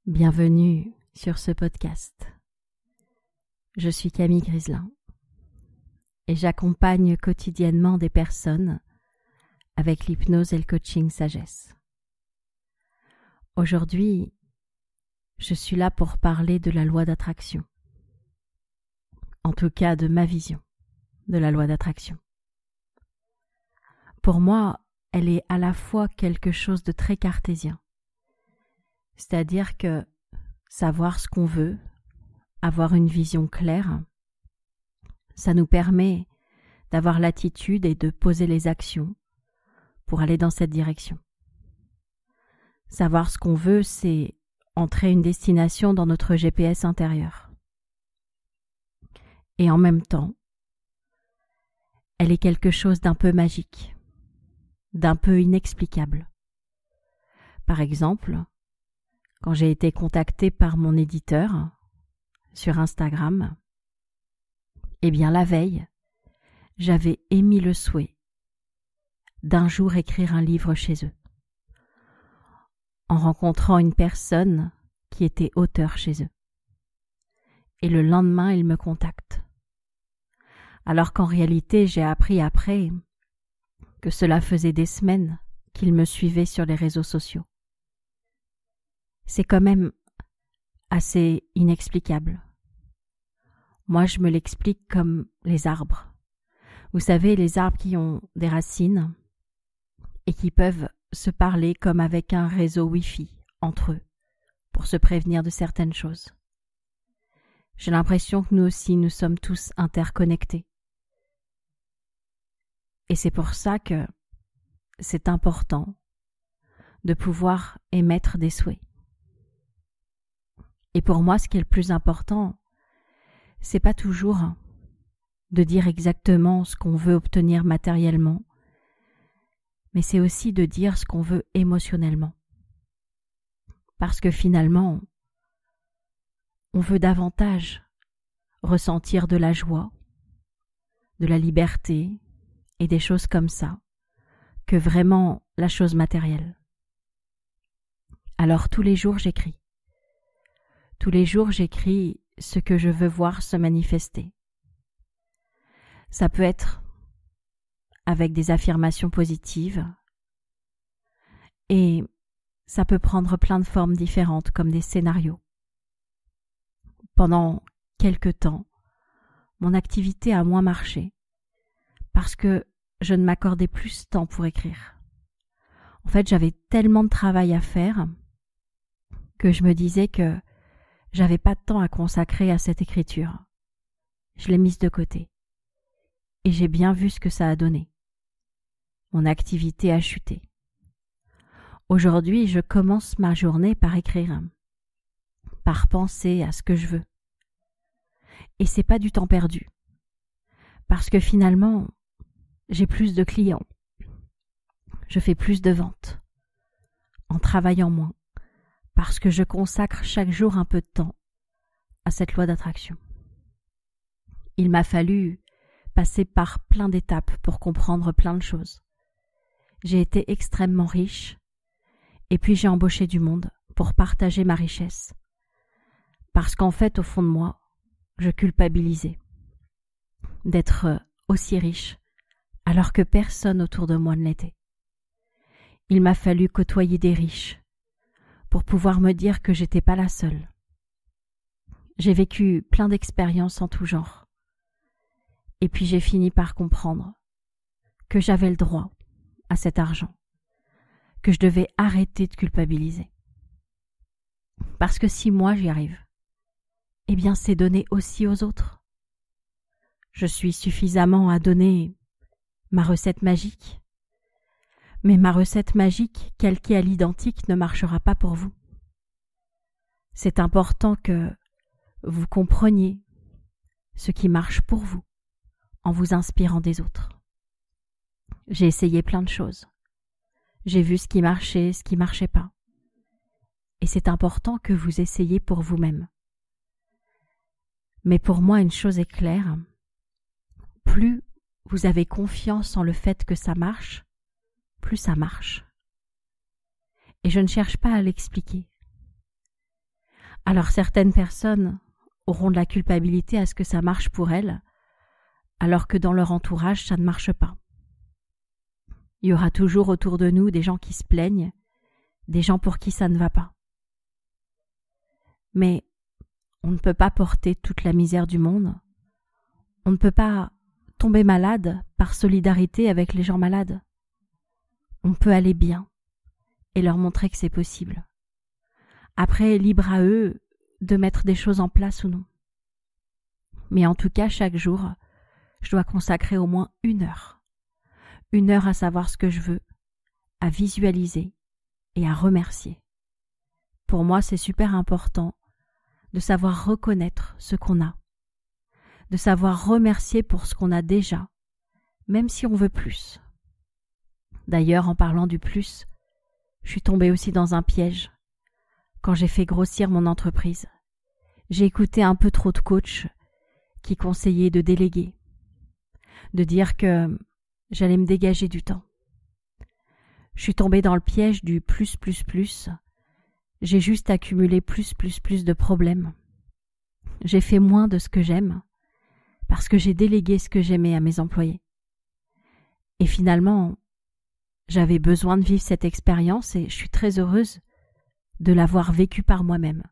Bienvenue sur ce podcast. Je suis Camille Griselin et j'accompagne quotidiennement des personnes avec l'hypnose et le coaching sagesse. Aujourd'hui, je suis là pour parler de la loi d'attraction. En tout cas, de ma vision de la loi d'attraction. Pour moi, elle est à la fois quelque chose de très cartésien. C'est-à-dire que savoir ce qu'on veut, avoir une vision claire, ça nous permet d'avoir l'attitude et de poser les actions pour aller dans cette direction. Savoir ce qu'on veut, c'est entrer une destination dans notre GPS intérieur. Et en même temps, elle est quelque chose d'un peu magique, d'un peu inexplicable. Par exemple, quand j'ai été contactée par mon éditeur sur Instagram, eh bien la veille, j'avais émis le souhait d'un jour écrire un livre chez eux, en rencontrant une personne qui était auteur chez eux. Et le lendemain, ils me contactent. Alors qu'en réalité, j'ai appris après que cela faisait des semaines qu'ils me suivaient sur les réseaux sociaux. C'est quand même assez inexplicable. Moi, je me l'explique comme les arbres. Vous savez, les arbres qui ont des racines et qui peuvent se parler comme avec un réseau Wi-Fi entre eux pour se prévenir de certaines choses. J'ai l'impression que nous aussi, nous sommes tous interconnectés. Et c'est pour ça que c'est important de pouvoir émettre des souhaits. Et pour moi, ce qui est le plus important, c'est pas toujours de dire exactement ce qu'on veut obtenir matériellement, mais c'est aussi de dire ce qu'on veut émotionnellement. Parce que finalement, on veut davantage ressentir de la joie, de la liberté et des choses comme ça, que vraiment la chose matérielle. Alors tous les jours, j'écris. Tous les jours, j'écris ce que je veux voir se manifester. Ça peut être avec des affirmations positives et ça peut prendre plein de formes différentes comme des scénarios. Pendant quelque temps, mon activité a moins marché parce que je ne m'accordais plus ce temps pour écrire. En fait, j'avais tellement de travail à faire que je me disais que j'avais pas de temps à consacrer à cette écriture. Je l'ai mise de côté. Et j'ai bien vu ce que ça a donné. Mon activité a chuté. Aujourd'hui, je commence ma journée par écrire, par penser à ce que je veux. Et c'est pas du temps perdu. Parce que finalement, j'ai plus de clients. Je fais plus de ventes. En travaillant moins. Parce que je consacre chaque jour un peu de temps à cette loi d'attraction. Il m'a fallu passer par plein d'étapes pour comprendre plein de choses. J'ai été extrêmement riche et puis j'ai embauché du monde pour partager ma richesse. Parce qu'en fait, au fond de moi, je culpabilisais d'être aussi riche alors que personne autour de moi ne l'était. Il m'a fallu côtoyer des riches pour pouvoir me dire que j'étais pas la seule. J'ai vécu plein d'expériences en tout genre. Et puis j'ai fini par comprendre que j'avais le droit à cet argent, que je devais arrêter de culpabiliser. Parce que si moi j'y arrive, eh bien c'est donner aussi aux autres. Je suis suffisamment à donner ma recette magique. Mais ma recette magique, calquée à l'identique, ne marchera pas pour vous. C'est important que vous compreniez ce qui marche pour vous en vous inspirant des autres. J'ai essayé plein de choses. J'ai vu ce qui marchait, ce qui marchait pas. Et c'est important que vous essayiez pour vous-même. Mais pour moi, une chose est claire. Plus vous avez confiance en le fait que ça marche, plus ça marche. Et je ne cherche pas à l'expliquer. Alors certaines personnes auront de la culpabilité à ce que ça marche pour elles, alors que dans leur entourage, ça ne marche pas. Il y aura toujours autour de nous des gens qui se plaignent, des gens pour qui ça ne va pas. Mais on ne peut pas porter toute la misère du monde. On ne peut pas tomber malade par solidarité avec les gens malades. On peut aller bien et leur montrer que c'est possible. Après, libre à eux de mettre des choses en place ou non. Mais en tout cas, chaque jour, je dois consacrer au moins 1 heure. 1 heure à savoir ce que je veux, à visualiser et à remercier. Pour moi, c'est super important de savoir reconnaître ce qu'on a, de savoir remercier pour ce qu'on a déjà, même si on veut plus. D'ailleurs, en parlant du plus, je suis tombée aussi dans un piège. Quand j'ai fait grossir mon entreprise, j'ai écouté un peu trop de coachs qui conseillaient de déléguer, de dire que j'allais me dégager du temps. Je suis tombée dans le piège du plus. J'ai juste accumulé plus de problèmes. J'ai fait moins de ce que j'aime parce que j'ai délégué ce que j'aimais à mes employés. Et finalement, j'avais besoin de vivre cette expérience et je suis très heureuse de l'avoir vécue par moi-même.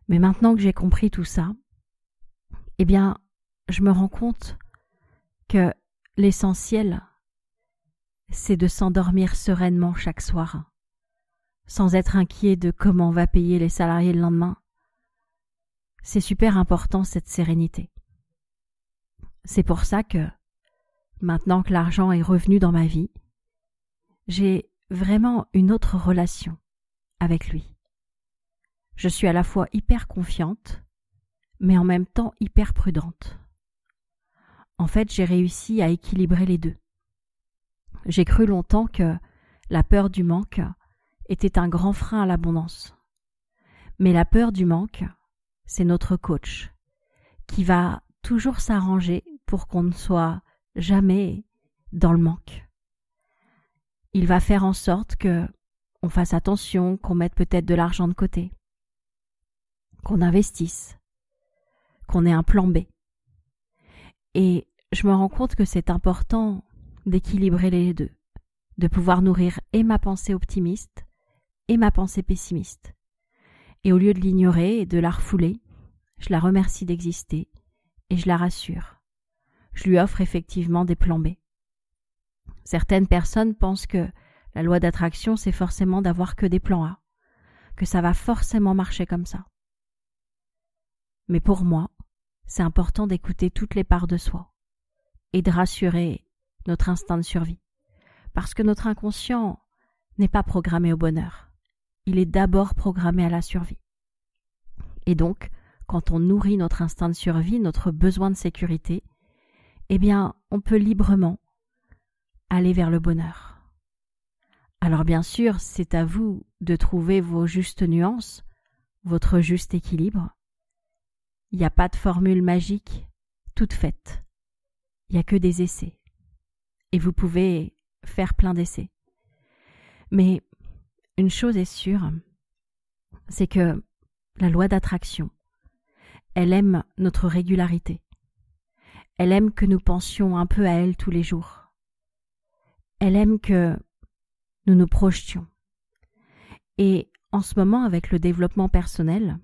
Mais maintenant que j'ai compris tout ça, eh bien, je me rends compte que l'essentiel, c'est de s'endormir sereinement chaque soir, sans être inquiet de comment on va payer les salariés le lendemain. C'est super important, cette sérénité. C'est pour ça que, maintenant que l'argent est revenu dans ma vie, j'ai vraiment une autre relation avec lui. Je suis à la fois hyper confiante, mais en même temps hyper prudente. En fait, j'ai réussi à équilibrer les deux. J'ai cru longtemps que la peur du manque était un grand frein à l'abondance. Mais la peur du manque, c'est notre coach, qui va toujours s'arranger pour qu'on ne soit jamais dans le manque. Il va faire en sorte que on fasse attention, qu'on mette peut-être de l'argent de côté, qu'on investisse, qu'on ait un plan B. Et je me rends compte que c'est important d'équilibrer les deux, de pouvoir nourrir et ma pensée optimiste et ma pensée pessimiste. Et au lieu de l'ignorer et de la refouler, je la remercie d'exister et je la rassure. Je lui offre effectivement des plans B. Certaines personnes pensent que la loi d'attraction, c'est forcément d'avoir que des plans A, que ça va forcément marcher comme ça. Mais pour moi, c'est important d'écouter toutes les parts de soi et de rassurer notre instinct de survie. Parce que notre inconscient n'est pas programmé au bonheur. Il est d'abord programmé à la survie. Et donc, quand on nourrit notre instinct de survie, notre besoin de sécurité, eh bien, on peut librement aller vers le bonheur. Alors bien sûr, c'est à vous de trouver vos justes nuances, votre juste équilibre. Il n'y a pas de formule magique toute faite. Il n'y a que des essais. Et vous pouvez faire plein d'essais. Mais une chose est sûre, c'est que la loi d'attraction, elle aime notre régularité. Elle aime que nous pensions un peu à elle tous les jours. Elle aime que nous nous projetions. Et en ce moment, avec le développement personnel,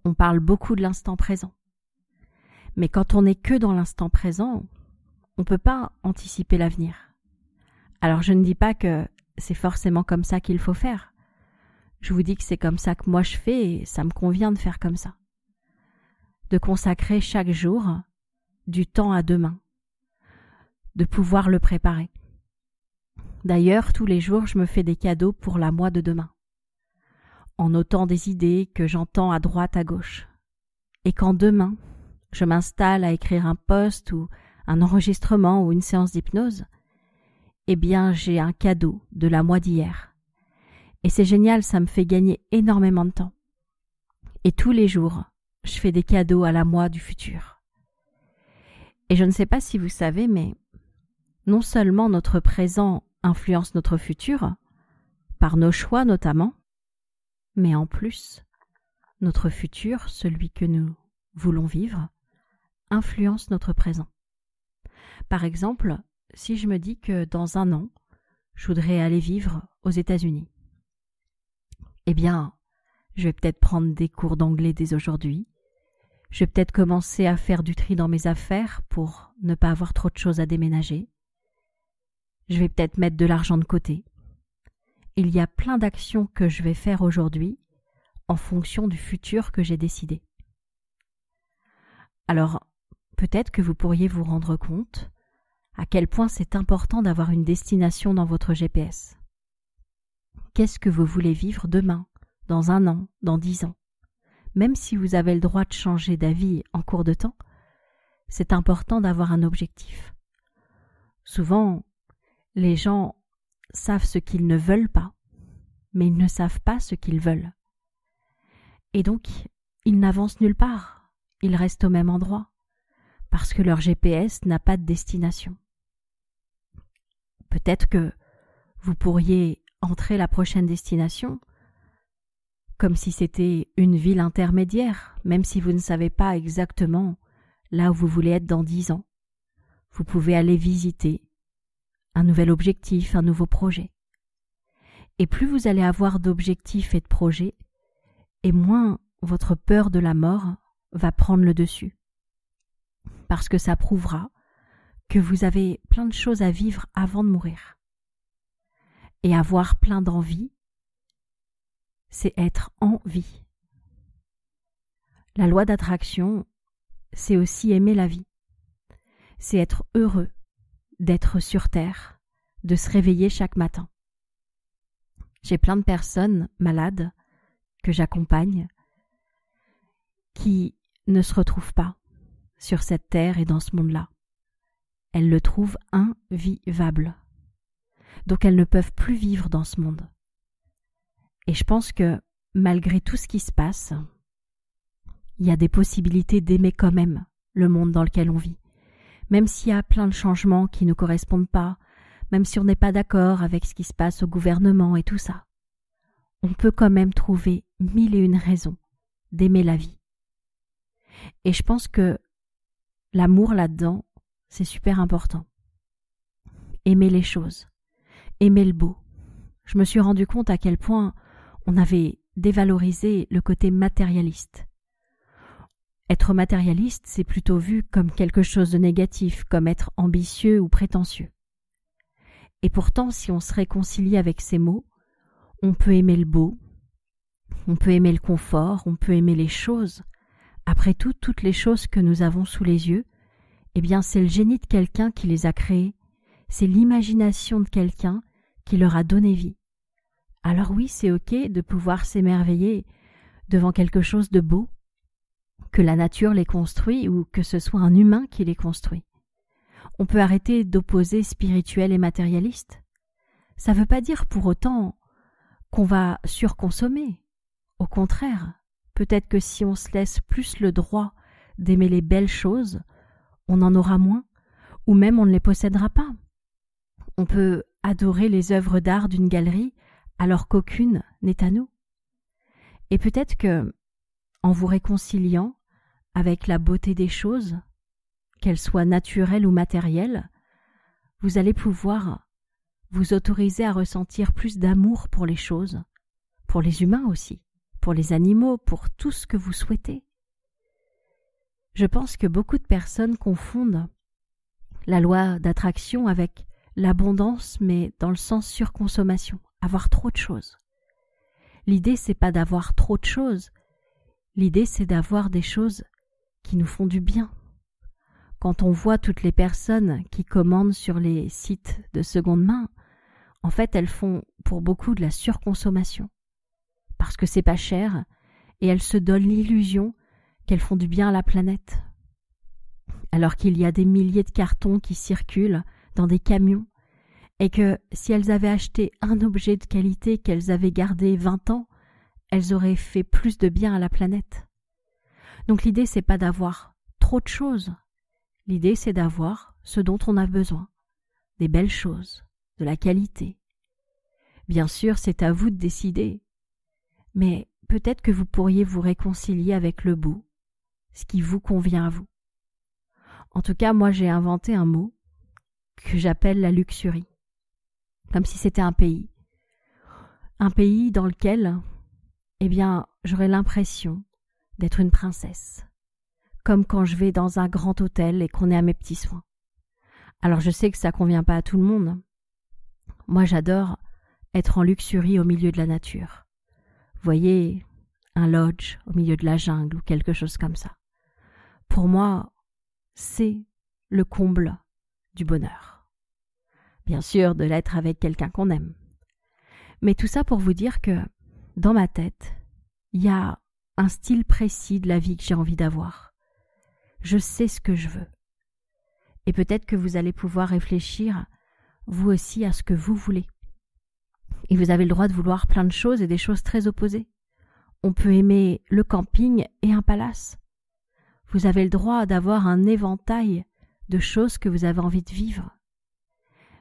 on parle beaucoup de l'instant présent. Mais quand on n'est que dans l'instant présent, on ne peut pas anticiper l'avenir. Alors je ne dis pas que c'est forcément comme ça qu'il faut faire. Je vous dis que c'est comme ça que moi je fais et ça me convient de faire comme ça. De consacrer chaque jour du temps à demain. De pouvoir le préparer. D'ailleurs, tous les jours, je me fais des cadeaux pour la moi de demain. En notant des idées que j'entends à droite, à gauche. Et quand demain, je m'installe à écrire un post ou un enregistrement ou une séance d'hypnose, eh bien, j'ai un cadeau de la moi d'hier. Et c'est génial, ça me fait gagner énormément de temps. Et tous les jours, je fais des cadeaux à la moi du futur. Et je ne sais pas si vous savez, mais non seulement notre présent influence notre futur, par nos choix notamment, mais en plus, notre futur, celui que nous voulons vivre, influence notre présent. Par exemple, si je me dis que dans 1 an, je voudrais aller vivre aux États-Unis, eh bien, je vais peut-être prendre des cours d'anglais dès aujourd'hui. Je vais peut-être commencer à faire du tri dans mes affaires pour ne pas avoir trop de choses à déménager. Je vais peut-être mettre de l'argent de côté. Il y a plein d'actions que je vais faire aujourd'hui en fonction du futur que j'ai décidé. Alors, peut-être que vous pourriez vous rendre compte à quel point c'est important d'avoir une destination dans votre GPS. Qu'est-ce que vous voulez vivre demain, dans 1 an, dans 10 ans? Même si vous avez le droit de changer d'avis en cours de temps, c'est important d'avoir un objectif. Souvent, les gens savent ce qu'ils ne veulent pas, mais ils ne savent pas ce qu'ils veulent. Et donc, ils n'avancent nulle part, ils restent au même endroit, parce que leur GPS n'a pas de destination. Peut-être que vous pourriez entrer la prochaine destination comme si c'était une ville intermédiaire, même si vous ne savez pas exactement là où vous voulez être dans 10 ans. Vous pouvez aller visiter un nouvel objectif, un nouveau projet. Et plus vous allez avoir d'objectifs et de projets, et moins votre peur de la mort va prendre le dessus. Parce que ça prouvera que vous avez plein de choses à vivre avant de mourir. Et avoir plein d'envie, c'est être en vie. La loi d'attraction, c'est aussi aimer la vie. C'est être heureux d'être sur Terre, de se réveiller chaque matin. J'ai plein de personnes malades que j'accompagne qui ne se retrouvent pas sur cette terre et dans ce monde-là. Elles le trouvent invivable. Donc elles ne peuvent plus vivre dans ce monde. Et je pense que malgré tout ce qui se passe, il y a des possibilités d'aimer quand même le monde dans lequel on vit. Même s'il y a plein de changements qui ne correspondent pas, même si on n'est pas d'accord avec ce qui se passe au gouvernement et tout ça, on peut quand même trouver 1001 raisons d'aimer la vie. Et je pense que l'amour là-dedans, c'est super important. Aimer les choses, aimer le beau. Je me suis rendu compte à quel point on avait dévalorisé le côté matérialiste. Être matérialiste, c'est plutôt vu comme quelque chose de négatif, comme être ambitieux ou prétentieux. Et pourtant, si on se réconcilie avec ces mots, on peut aimer le beau, on peut aimer le confort, on peut aimer les choses. Après tout, toutes les choses que nous avons sous les yeux, eh bien, c'est le génie de quelqu'un qui les a créées, c'est l'imagination de quelqu'un qui leur a donné vie. Alors oui, c'est ok de pouvoir s'émerveiller devant quelque chose de beau, que la nature les construit ou que ce soit un humain qui les construit. On peut arrêter d'opposer spirituel et matérialiste. Ça ne veut pas dire pour autant qu'on va surconsommer. Au contraire, peut-être que si on se laisse plus le droit d'aimer les belles choses, on en aura moins, ou même on ne les possédera pas. On peut adorer les œuvres d'art d'une galerie alors qu'aucune n'est à nous. Et peut-être que, en vous réconciliant avec la beauté des choses, qu'elles soient naturelles ou matérielles, vous allez pouvoir vous autoriser à ressentir plus d'amour pour les choses, pour les humains aussi, pour les animaux, pour tout ce que vous souhaitez. Je pense que beaucoup de personnes confondent la loi d'attraction avec l'abondance, mais dans le sens surconsommation, avoir trop de choses. L'idée, c'est pas d'avoir trop de choses. L'idée, c'est d'avoir des choses qui nous font du bien. Quand on voit toutes les personnes qui commandent sur les sites de seconde main, en fait, elles font pour beaucoup de la surconsommation. Parce que c'est pas cher et elles se donnent l'illusion qu'elles font du bien à la planète. Alors qu'il y a des milliers de cartons qui circulent dans des camions et que si elles avaient acheté un objet de qualité qu'elles avaient gardé 20 ans, elles auraient fait plus de bien à la planète. Donc l'idée, c'est pas d'avoir trop de choses. L'idée, c'est d'avoir ce dont on a besoin, des belles choses, de la qualité. Bien sûr, c'est à vous de décider, mais peut-être que vous pourriez vous réconcilier avec le beau, ce qui vous convient à vous. En tout cas, moi j'ai inventé un mot que j'appelle la luxurie, comme si c'était un pays dans lequel, j'aurais l'impression d'être une princesse, comme quand je vais dans un grand hôtel et qu'on est à mes petits soins. Alors je sais que ça convient pas à tout le monde. Moi j'adore être en luxurie au milieu de la nature. Vous voyez, un lodge au milieu de la jungle ou quelque chose comme ça. Pour moi, c'est le comble du bonheur. Bien sûr, de l'être avec quelqu'un qu'on aime. Mais tout ça pour vous dire que, dans ma tête, il y a un style précis de la vie que j'ai envie d'avoir. Je sais ce que je veux. Et peut-être que vous allez pouvoir réfléchir, vous aussi, à ce que vous voulez. Et vous avez le droit de vouloir plein de choses et des choses très opposées. On peut aimer le camping et un palace. Vous avez le droit d'avoir un éventail de choses que vous avez envie de vivre.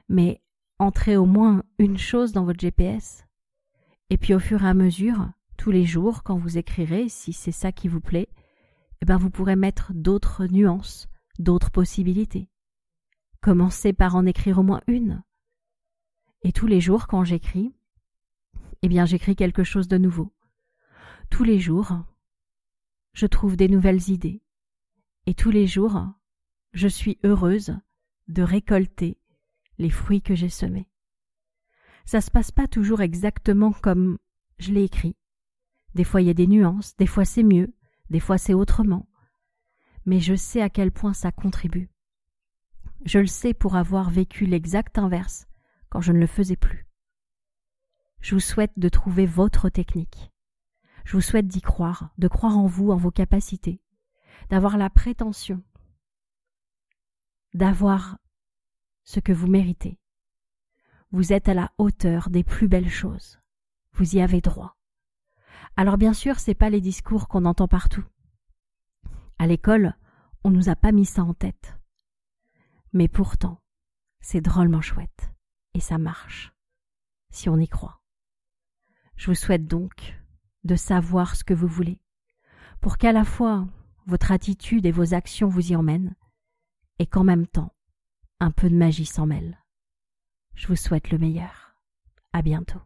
Mais entrez au moins une chose dans votre GPS. Et puis au fur et à mesure, tous les jours, quand vous écrirez, si c'est ça qui vous plaît, vous pourrez mettre d'autres nuances, d'autres possibilités. Commencez par en écrire au moins une. Et tous les jours, quand j'écris, j'écris quelque chose de nouveau. Tous les jours, je trouve des nouvelles idées. Et tous les jours, je suis heureuse de récolter les fruits que j'ai semés. Ça se passe pas toujours exactement comme je l'ai écrit. Des fois, il y a des nuances, des fois c'est mieux, des fois c'est autrement. Mais je sais à quel point ça contribue. Je le sais pour avoir vécu l'exact inverse quand je ne le faisais plus. Je vous souhaite de trouver votre technique. Je vous souhaite d'y croire, de croire en vous, en vos capacités, d'avoir la prétention, d'avoir ce que vous méritez. Vous êtes à la hauteur des plus belles choses. Vous y avez droit. Alors bien sûr, c'est pas les discours qu'on entend partout. À l'école, on nous a pas mis ça en tête. Mais pourtant, c'est drôlement chouette. Et ça marche, si on y croit. Je vous souhaite donc de savoir ce que vous voulez, pour qu'à la fois votre attitude et vos actions vous y emmènent, et qu'en même temps, un peu de magie s'en mêle. Je vous souhaite le meilleur. À bientôt.